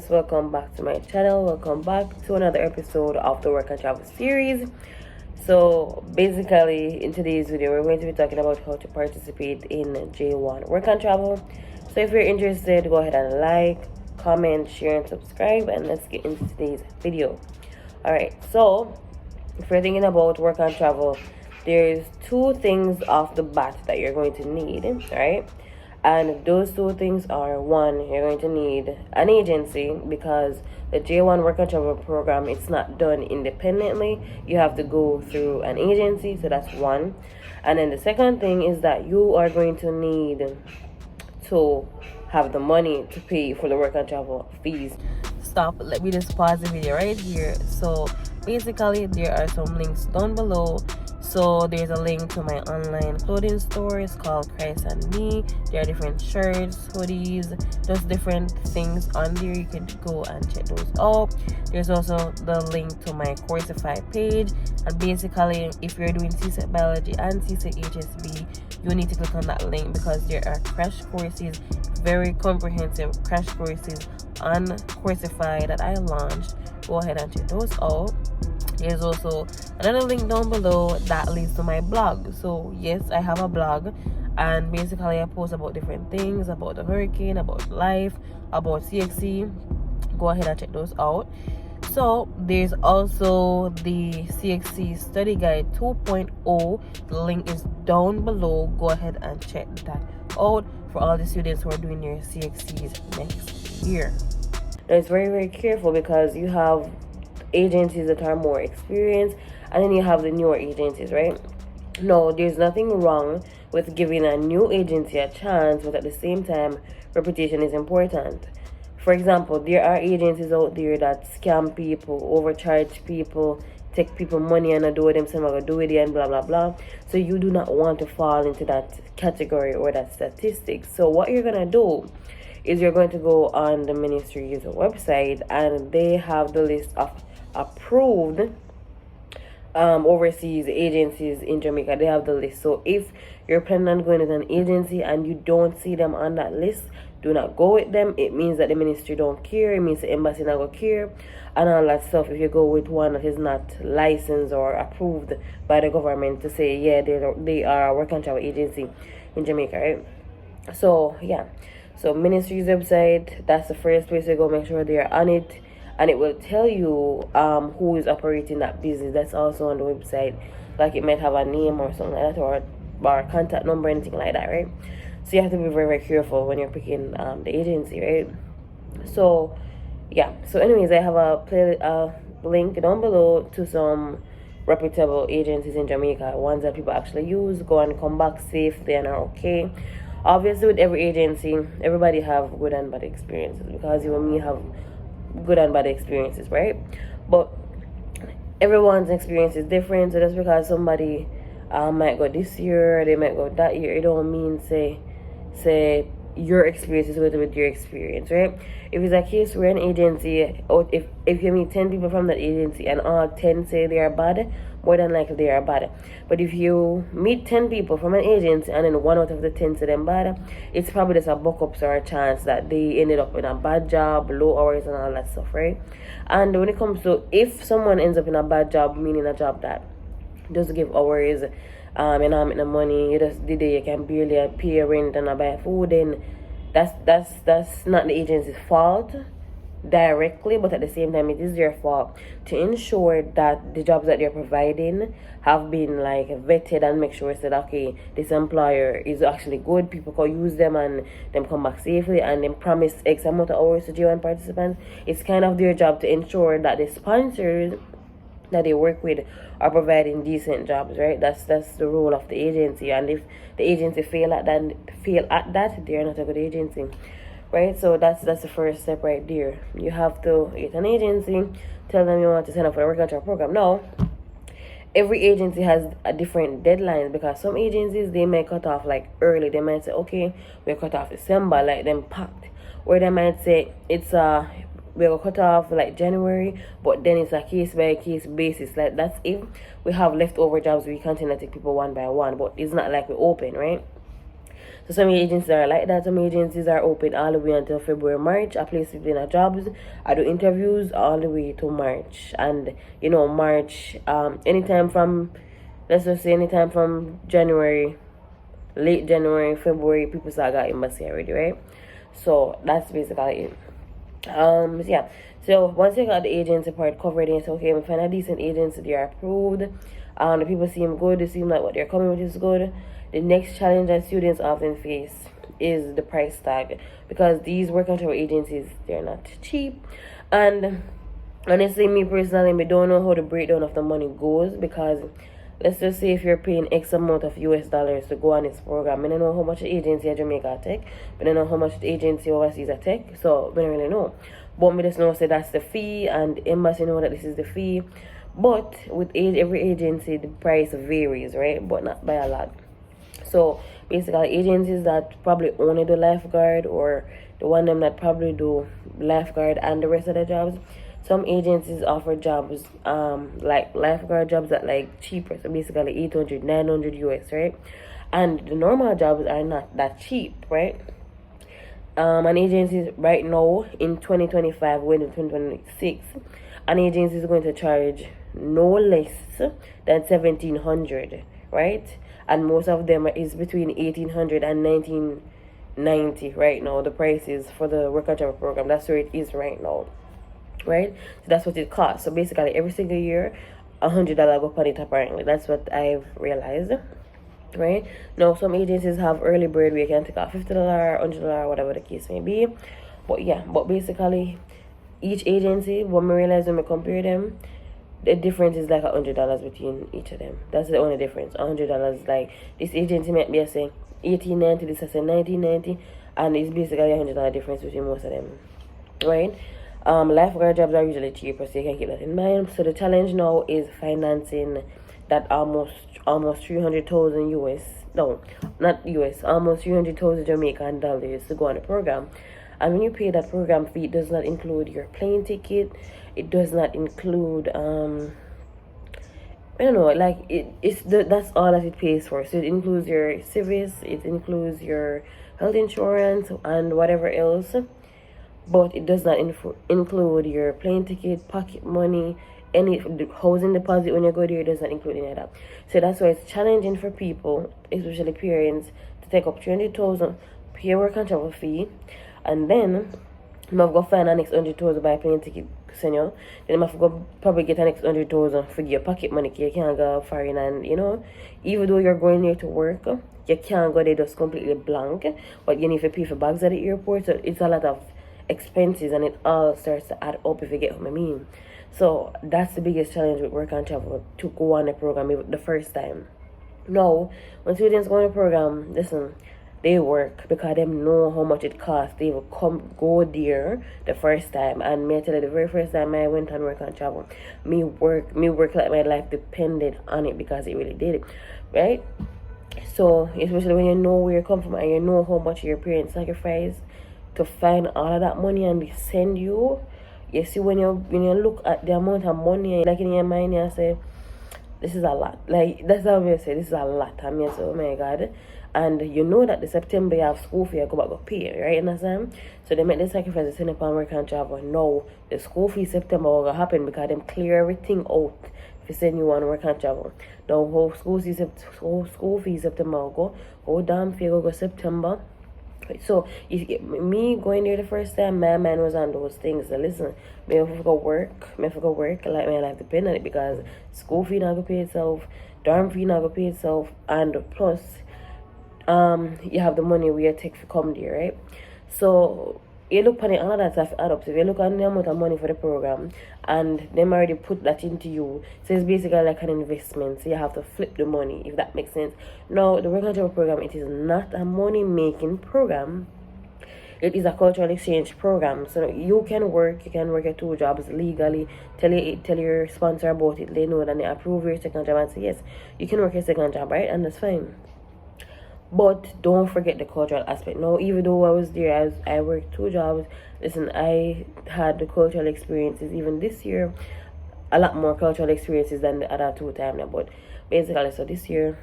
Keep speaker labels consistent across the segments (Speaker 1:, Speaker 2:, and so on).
Speaker 1: welcome back to my channel. Welcome back to another episode of the Work and Travel series. So basically in today's video we're going to be talking about how to participate in J1 Work and Travel. So if you're interested, go ahead and like, comment, share and subscribe, and let's get into today's video. Alright, so if you're thinking about Work and Travel, there's two things off the bat that you're going to need, right? And those two things are, one, you're going to need an agency, because the J1 Work and Travel program, it's not done independently. You have to go through an agency, so that's one. And then the second thing is that you are going to need to have the money to pay for the Work and Travel fees. Stop, let me just pause the video right here. So basically there are some links down below. So there's a link to my online clothing store. It's called Christ and Me. There are different shirts, hoodies, just different things on there. You can go and check those out. There's also the link to my Coursify page. And basically, if you're doing CSEC Biology and CSEC HSB, you need to click on that link, because there are crash courses, very comprehensive crash courses on Coursify that I launched. Go ahead and check those out. There's also another link down below that leads to my blog. So yes, I have a blog, and basically I post about different things, about the hurricane, about life, about CXC. Go ahead and check those out. So there's also the CXC study guide 2.0. The link is down below. Go ahead and check that out for all the students who are doing their CXCs next year. Now it's very careful, because you have agencies that are more experienced, and then you have the newer agencies, right? No, there's nothing wrong with giving a new agency a chance, but at the same time, reputation is important. For example, there are agencies out there that scam people, overcharge people, take people money and not do it themselves, do it and blah blah blah. So you do not want to fall into that category or that statistic. So what you're gonna do is you're going to go on the ministry's website, and they have the list of approved overseas agencies in Jamaica. They have the list. So if you're planning on going with an agency and you don't see them on that list, do not go with them. It means that the ministry don't care. It means the embassy not gonna care and all that stuff. If you go with one that is not licensed or approved by the government to say, yeah, they are a work and travel agency in Jamaica, right? So yeah, so ministry's website, that's the first place to go. Make sure they are on it, and it will tell you who is operating that business. That's also on the website. Like it might have a name or something like that, or a contact number, anything like that, right? So you have to be very careful when you're picking the agency, right? So yeah, so anyways, I have a link down below to some reputable agencies in Jamaica, ones that people actually use, go and come back safe, they are okay. Obviously with every agency, everybody have good and bad experiences, because you and me have good and bad experiences, right? But everyone's experience is different. So just because somebody might go this year, they might go that year, it don't mean say your experience is with your experience, right? If it's a case where an agency, or if you meet 10 people from that agency and all 10 say they are bad, more than likely they are bad. But if you meet 10 people from an agency and then 1 out of the 10 say them bad, it's probably just a buck-ups or a chance that they ended up in a bad job, low hours and all that stuff, right? And when it comes to, if someone ends up in a bad job, meaning a job that doesn't give hours, you're not making the money, you just did it, you can barely pay rent and buy food, then that's not the agency's fault directly, but at the same time it is their fault to ensure that the jobs that they're providing have been like vetted, and make sure that okay, this employer is actually good, people can use them and them come back safely, and then promise X amount of hours to J1 participants. It's kind of their job to ensure that the sponsors that they work with are providing decent jobs, right? That's the role of the agency. And if the agency fail at that, they're not a good agency, right? So that's the first step right there. You have to get an agency, tell them you want to sign up for the work and travel program. Now every agency has a different deadline, because some agencies, they may cut off like early. They might say, okay, we cut off December, like them packed, or they might say it's we'll cut off like January, but then it's a case by case basis. Like that's if we have leftover jobs, we continue to take people one by one, but it's not like we open, right? So some agencies are like that. Some agencies are open all the way until February, March. I place people in a jobs. I do interviews all the way to March. And March, anytime from, let's just say anytime from January, late January, February, people start got embassy already, right? So that's basically it. Yeah. So once you got the agency part covered, and say, okay, we find a decent agency, they are approved. The people seem good, they seem like what they're coming with is good. The next challenge that students often face is the price tag, because these work and travel agencies, they're not cheap. And honestly, me personally, I don't know how the breakdown of the money goes, because let's just say if you're paying X amount of US dollars to go on this program, I don't know how much the agency at Jamaica take, but I don't know how much the agency overseas take, so I don't really know. But me just know say that's the fee, and embassy know that this is the fee. But with every agency, the price varies, right? But not by a lot. So basically, agencies that probably only do lifeguard, or the one them that probably do lifeguard and the rest of the jobs. Some agencies offer jobs, like lifeguard jobs that like cheaper, so basically 800, 900 US, right? And the normal jobs are not that cheap, right? An agency right now in 2025, going to 2026, an agency is going to charge no less than 1700, right? And most of them is between 1800 and 1990 right now. The prices for the work and travel program, that's where it is right now, right? So that's what it costs. So basically every single year $100 go on it, apparently. That's what I've realized, right? Now some agencies have early bird where you can take out $50, $100, whatever the case may be. But yeah, but basically each agency, when we realize when we compare them, the difference is like $100 between each of them. That's the only difference. $100, like this agency might be saying 1890, this I say 1990, and it's basically $100 difference between most of them, right? Lifeguard jobs are usually cheaper, so you can keep that in mind. So the challenge now is financing that almost 300,000 US, no, not US, almost 300,000 Jamaican dollars to go on the program. And when you pay that program fee, it does not include your plane ticket. It does not include I don't know, like that's all that it pays for. So it includes your service, it includes your health insurance and whatever else, but it does not include your plane ticket, pocket money, any housing deposit when you go there. It does not include any of that. So that's why it's challenging for people, especially parents, to take up 20,000, pay a work and travel fee, and then you have to go find an next 100,000 buy a plane ticket, then you have to go probably get an next 100,000 for your pocket money. You can't go foreign, and even though you're going there to work, you can't go there just completely blank, but you need to pay for bags at the airport. So it's a lot of expenses, and it all starts to add up, if you get what I mean. So that's the biggest challenge with work and travel, to go on the program the first time. Now, when students go on the program, listen, they work because they know how much it costs. They will go there the first time. And me tell you, the very first time I went on work and travel, me work like my life depended on it, because it really did, right? So especially when you know where you come from and you know how much your parents sacrifice to find all of that money and they send you. You see, when you look at the amount of money, like in your mind, you say, this is a lot. Like, that's how I say, this is a lot. I mean, so, oh my God. And you know that the September you have school fee, you go back go pay, right? Understand? So they make the sacrifice to send up on work and travel. No, the school fee September will happen because them clear everything out if you send you on work and travel. Now, whole school fee September will go damn fee go September. So if me going there the first time, my mind was on those things. So listen, me have to go work, like my life depend on it, because school fee not go pay itself, dorm fee not go pay itself, and plus you have the money where you take to come there, right? So you look on it, all of that stuff add up. So if you look on the amount of money for the program, and them already put that into you, so it's basically like an investment. So you have to flip the money, if that makes sense. Now, the work and travel program, it is not a money making program. It is a cultural exchange program. So you can work your 2 jobs legally. Tell your sponsor about it. They know that they approve your second job and say yes, you can work your second job, right? And that's fine. But don't forget the cultural aspect. Now, even though I was there, I worked 2 jobs. Listen, I had the cultural experiences even this year. A lot more cultural experiences than the other 2 times now. But basically, so this year,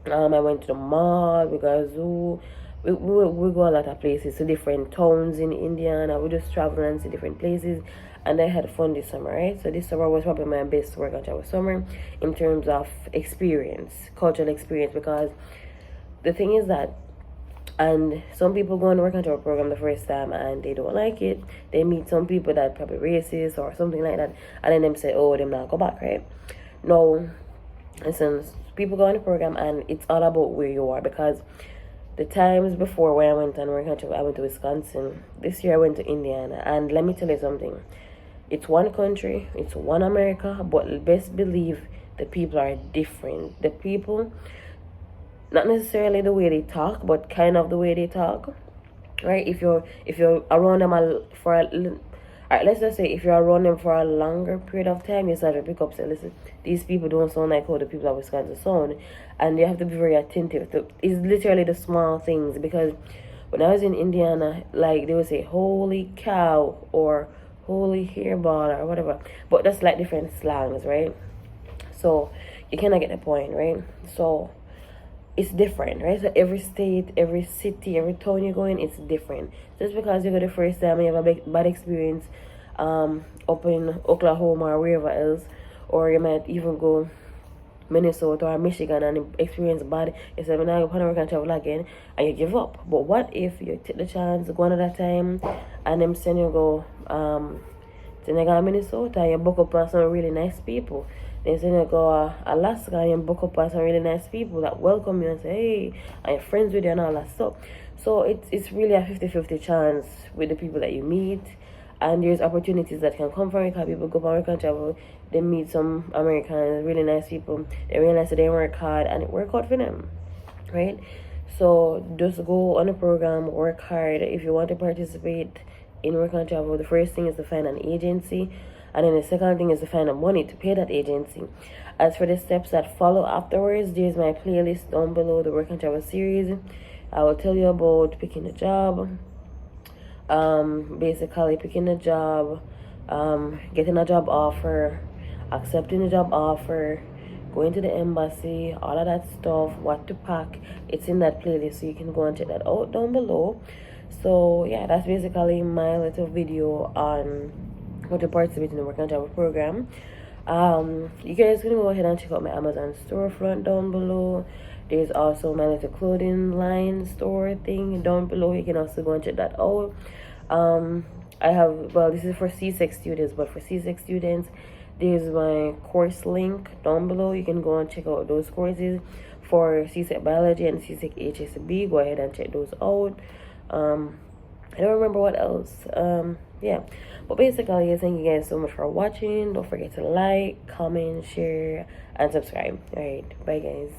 Speaker 1: I went to the mall, we got a zoo, we go a lot of places, to different towns in Indiana. We just travel and see different places, and I had fun this summer, right? So this summer was probably my best work and travel summer in terms of experience, cultural experience, because the thing is that, and some people go on the work and travel program the first time and they don't like it. They meet some people that probably racist or something like that, and then them say, oh, them not go back, right? No, listen, people go on the program and it's all about where you are, because the times before when I went on work and travel, I went to Wisconsin. This year I went to Indiana, and let me tell you something. It's one country, it's one America, but best believe the people are different. The people, not necessarily the way they talk, but kind of the way they talk, right? If you're around them for alright, let's just say if you're around them for a longer period of time, you start to pick up, say, listen, these people don't sound like how the people of Wisconsin sound, and you have to be very attentive to. It's literally the small things, because when I was in Indiana, like they would say holy cow or holy hairball or whatever, but that's like different slangs, right? So you cannot get the point, right? So it's different, right? So every state, every city, every town you go in, it's different. Just because you go the first time and you have a bad experience up in Oklahoma or wherever else, or you might even go Minnesota or Michigan and experience bad, you say, I'm not going to work and travel again, and you give up. But what if you take the chance, go another time, and them send you go to Minnesota, and you book up on some really nice people. Then send you go Alaska, and you book up on some really nice people that welcome you and say, hey, and you're friends with you and all that stuff. So it's really a 50-50 chance with the people that you meet. And there's opportunities that can come from America. People go for American travel, they meet some Americans, really nice people. They realize that they work hard and it work out for them, right? So just go on a program, work hard. If you want to participate in work and travel, the first thing is to find an agency, and then the second thing is to find the money to pay that agency. As for the steps that follow afterwards, there's my playlist down below, the work and travel series. I will tell you about picking a job, basically picking a job, getting a job offer, accepting a job offer, going to the embassy, all of that stuff, what to pack. It's in that playlist, so you can go and check that out down below. So yeah, that's basically my little video on how to participate in the work and travel program. You guys can go ahead and check out my Amazon storefront down below. There's also my little clothing line store thing down below. You can also go and check that out. I have, well, this is for C6 students, but for C6 students, there's my course link down below. You can go and check out those courses for C6 biology and C6 HSB. Go ahead and check those out. I don't remember what else. Yeah, but basically, thank you guys so much for watching. Don't forget to like, comment, share, and subscribe. All right, bye guys.